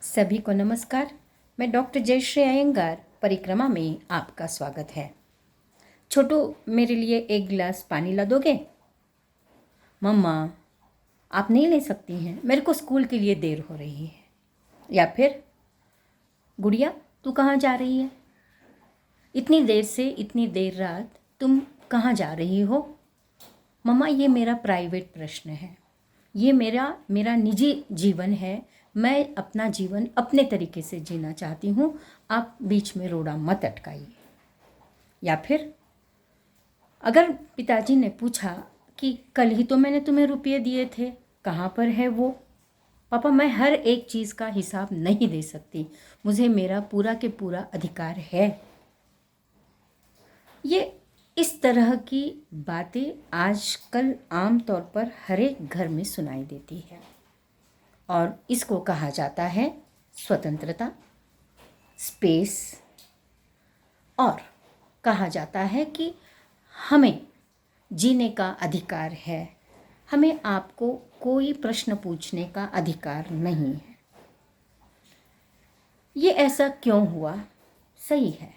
सभी को नमस्कार। मैं डॉक्टर जयश्री अयंगार परिक्रमा में आपका स्वागत है। छोटू, मेरे लिए एक गिलास पानी ला दोगे? मम्मा, आप नहीं ले सकती हैं, मेरे को स्कूल के लिए देर हो रही है। या फिर गुड़िया, तू कहाँ जा रही है? इतनी देर से इतनी देर रात तुम कहाँ जा रही हो? मम्मा, ये मेरा प्राइवेट प्रश्न है, ये मेरा निजी जीवन है। मैं अपना जीवन अपने तरीके से जीना चाहती हूँ, आप बीच में रोड़ा मत अटकाइए। या फिर अगर पिताजी ने पूछा कि कल ही तो मैंने तुम्हें रुपये दिए थे, कहाँ पर है वो? पापा, मैं हर एक चीज़ का हिसाब नहीं दे सकती, मुझे मेरा पूरा के पूरा अधिकार है। ये इस तरह की बातें आजकल आम तौर पर हर एक घर में सुनाई देती है और इसको कहा जाता है स्वतंत्रता, स्पेस, और कहा जाता है कि हमें जीने का अधिकार है, हमें आपको कोई प्रश्न पूछने का अधिकार नहीं है। ये ऐसा क्यों हुआ? सही है,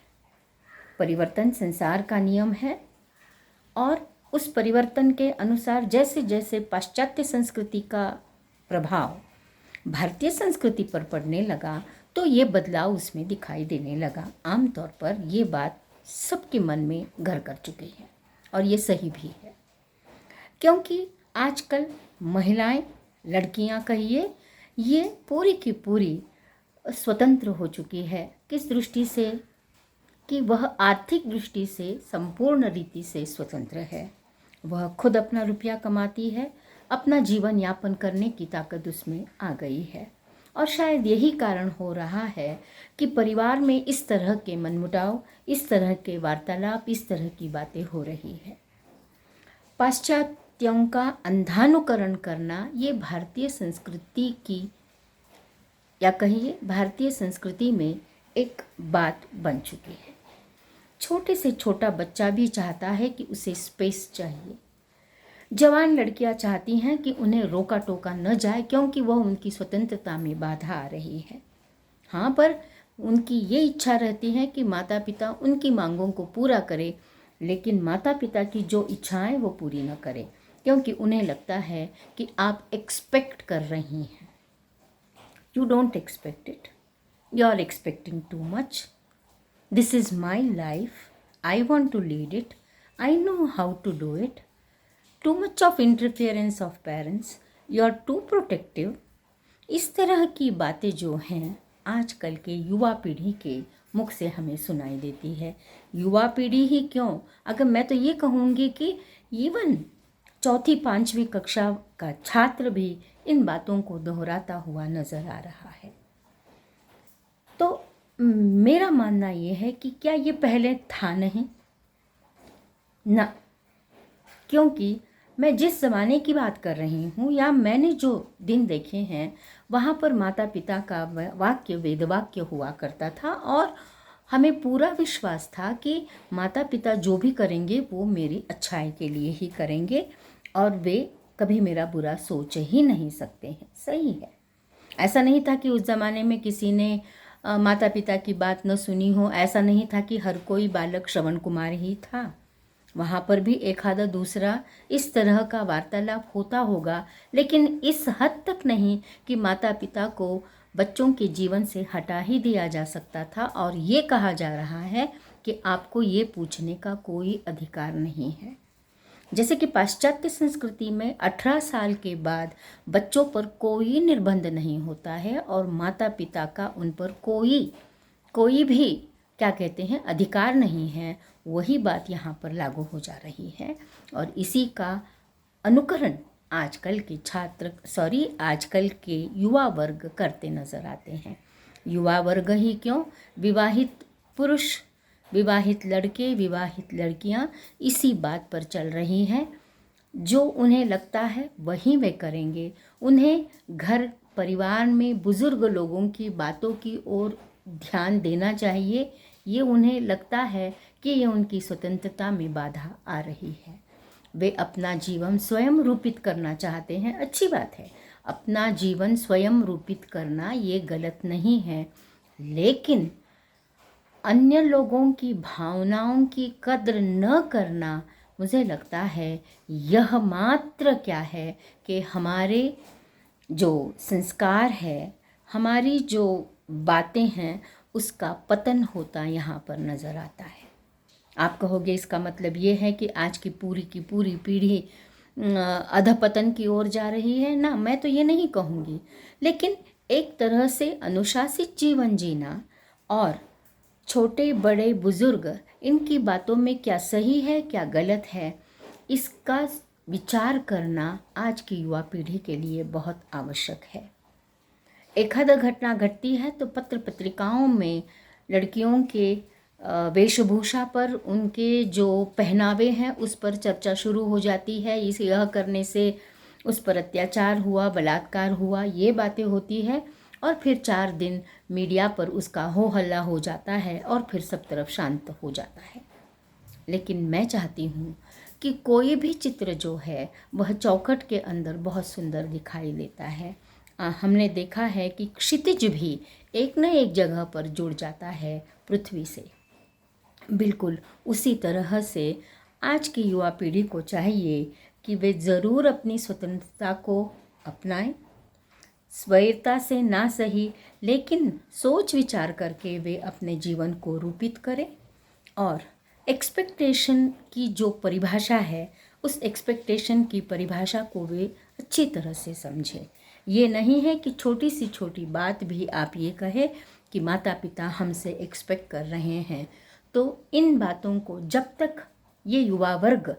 परिवर्तन संसार का नियम है और उस परिवर्तन के अनुसार जैसे जैसे पाश्चात्य संस्कृति का प्रभाव भारतीय संस्कृति पर पड़ने लगा तो ये बदलाव उसमें दिखाई देने लगा। आमतौर पर ये बात सबके मन में घर कर चुकी है और ये सही भी है, क्योंकि आजकल महिलाएं, लड़कियां कहिए, ये पूरी की पूरी स्वतंत्र हो चुकी है। किस दृष्टि से? कि वह आर्थिक दृष्टि से संपूर्ण रीति से स्वतंत्र है। वह खुद अपना रुपया कमाती है, अपना जीवन यापन करने की ताकत उसमें आ गई है। और शायद यही कारण हो रहा है कि परिवार में इस तरह के मनमुटाव, इस तरह के वार्तालाप, इस तरह की बातें हो रही है। पाश्चात्यों का अंधानुकरण करना ये भारतीय संस्कृति की, या कहिए भारतीय संस्कृति में एक बात बन चुकी है। छोटे से छोटा बच्चा भी चाहता है कि उसे स्पेस चाहिए। जवान लड़कियां चाहती हैं कि उन्हें रोका टोका न जाए, क्योंकि वह उनकी स्वतंत्रता में बाधा आ रही है। हाँ, पर उनकी ये इच्छा रहती है कि माता पिता उनकी मांगों को पूरा करें, लेकिन माता पिता की जो इच्छाएं वो पूरी न करें, क्योंकि उन्हें लगता है कि आप एक्सपेक्ट कर रही हैं। You don't expect it, you are expecting too much. This is my life. I want to lead it. I know how to do it. Too much of interference of parents. You are too protective. इस तरह की बातें जो हैं आजकल के युवा पीढ़ी के मुख से हमें सुनाई देती है। युवा पीढ़ी ही क्यों, अगर मैं तो ये कहूँगी कि इवन चौथी पांचवी कक्षा का छात्र भी इन बातों को दोहराता हुआ नजर आ रहा है। तो मेरा मानना ये है कि क्या ये पहले था नहीं ना, क्योंकि मैं जिस ज़माने की बात कर रही हूँ या मैंने जो दिन देखे हैं वहाँ पर माता पिता का वाक्य वेद वाक्य हुआ करता था और हमें पूरा विश्वास था कि माता पिता जो भी करेंगे वो मेरी अच्छाई के लिए ही करेंगे और वे कभी मेरा बुरा सोच ही नहीं सकते हैं। सही है, ऐसा नहीं था कि उस ज़माने में किसी ने माता पिता की बात न सुनी हो। ऐसा नहीं था कि हर कोई बालक श्रवण कुमार ही था। वहाँ पर भी एक आधा दूसरा इस तरह का वार्तालाप होता होगा, लेकिन इस हद तक नहीं कि माता पिता को बच्चों के जीवन से हटा ही दिया जा सकता था और ये कहा जा रहा है कि आपको ये पूछने का कोई अधिकार नहीं है। जैसे कि पाश्चात्य संस्कृति में 18 साल के बाद बच्चों पर कोई निर्बंध नहीं होता है और माता पिता का उन पर कोई भी क्या कहते हैं अधिकार नहीं है। वही बात यहाँ पर लागू हो जा रही है और इसी का अनुकरण आजकल के युवा वर्ग करते नजर आते हैं। युवा वर्ग ही क्यों, विवाहित पुरुष, विवाहित लड़के, विवाहित लड़कियां इसी बात पर चल रही हैं। जो उन्हें लगता है वही वे करेंगे। उन्हें घर परिवार में बुजुर्ग लोगों की बातों की ओर ध्यान देना चाहिए। ये उन्हें लगता है कि ये उनकी स्वतंत्रता में बाधा आ रही है। वे अपना जीवन स्वयं रूपित करना चाहते हैं, अच्छी बात है, अपना जीवन स्वयं रूपित करना ये गलत नहीं है, लेकिन अन्य लोगों की भावनाओं की कद्र न करना, मुझे लगता है यह मात्र क्या है कि हमारे जो संस्कार है, हमारी जो बातें हैं, उसका पतन होता यहाँ पर नज़र आता है। आप कहोगे इसका मतलब ये है कि आज की पूरी पीढ़ी अधपतन की ओर जा रही है ना, मैं तो ये नहीं कहूँगी, लेकिन एक तरह से अनुशासित जीवन जीना और छोटे बड़े बुजुर्ग इनकी बातों में क्या सही है क्या गलत है, इसका विचार करना आज की युवा पीढ़ी के लिए बहुत आवश्यक है। एक आध घटना घटती है तो पत्र पत्रिकाओं में लड़कियों के वेशभूषा पर, उनके जो पहनावे हैं उस पर चर्चा शुरू हो जाती है। यह करने से उस पर अत्याचार हुआ, बलात्कार हुआ, ये बातें होती है और फिर 4 दिन मीडिया पर उसका हो हल्ला हो जाता है और फिर सब तरफ शांत हो जाता है। लेकिन मैं चाहती हूँ कि कोई भी चित्र जो है वह चौखट के अंदर बहुत सुंदर दिखाई देता है। हमने देखा है कि क्षितिज भी एक न एक जगह पर जुड़ जाता है पृथ्वी से। बिल्कुल उसी तरह से आज की युवा पीढ़ी को चाहिए कि वे ज़रूर अपनी स्वतंत्रता को अपनाएं, स्वायत्तता से ना सही लेकिन सोच विचार करके वे अपने जीवन को रूपित करें और एक्सपेक्टेशन की जो परिभाषा है, उस एक्सपेक्टेशन की परिभाषा को वे अच्छी तरह से समझें। ये नहीं है कि छोटी सी छोटी बात भी आप ये कहे कि माता पिता हमसे एक्सपेक्ट कर रहे हैं, तो इन बातों को जब तक ये युवा वर्ग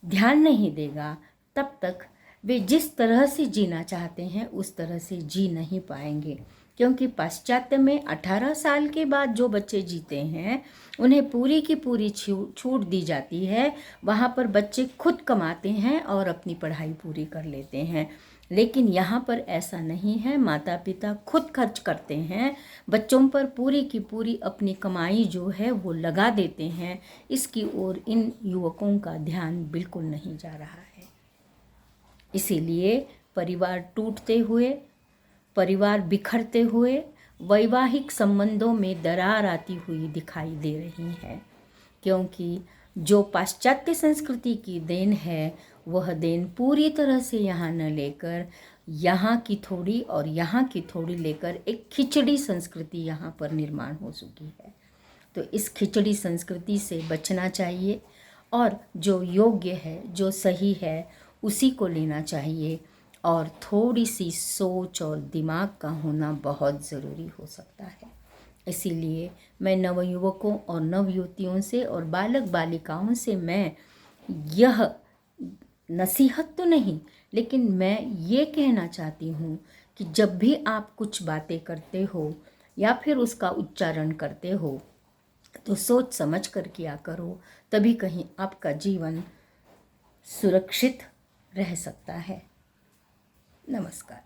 ध्यान नहीं देगा तब तक वे जिस तरह से जीना चाहते हैं उस तरह से जी नहीं पाएंगे। क्योंकि पाश्चात्य में 18 साल के बाद जो बच्चे जीते हैं उन्हें पूरी की पूरी छूट दी जाती है। वहाँ पर बच्चे खुद कमाते हैं और अपनी पढ़ाई पूरी कर लेते हैं, लेकिन यहाँ पर ऐसा नहीं है। माता पिता खुद खर्च करते हैं, बच्चों पर पूरी की पूरी अपनी कमाई जो है वो लगा देते हैं। इसकी ओर इन युवकों का ध्यान बिल्कुल नहीं जा रहा है। इसीलिए परिवार टूटते हुए, परिवार बिखरते हुए, वैवाहिक संबंधों में दरार आती हुई दिखाई दे रही है। क्योंकि जो पाश्चात्य संस्कृति की देन है वह देन पूरी तरह से यहाँ न लेकर यहाँ की थोड़ी और यहाँ की थोड़ी लेकर एक खिचड़ी संस्कृति यहाँ पर निर्माण हो चुकी है। तो इस खिचड़ी संस्कृति से बचना चाहिए और जो योग्य है, जो सही है, उसी को लेना चाहिए और थोड़ी सी सोच और दिमाग का होना बहुत ज़रूरी हो सकता है। इसीलिए मैं नवयुवकों और नवयुवतियों से और बालक बालिकाओं से मैं यह नसीहत तो नहीं, लेकिन मैं ये कहना चाहती हूँ कि जब भी आप कुछ बातें करते हो या फिर उसका उच्चारण करते हो तो सोच समझ कर किया करो, तभी कहीं आपका जीवन सुरक्षित रह सकता है। नमस्कार।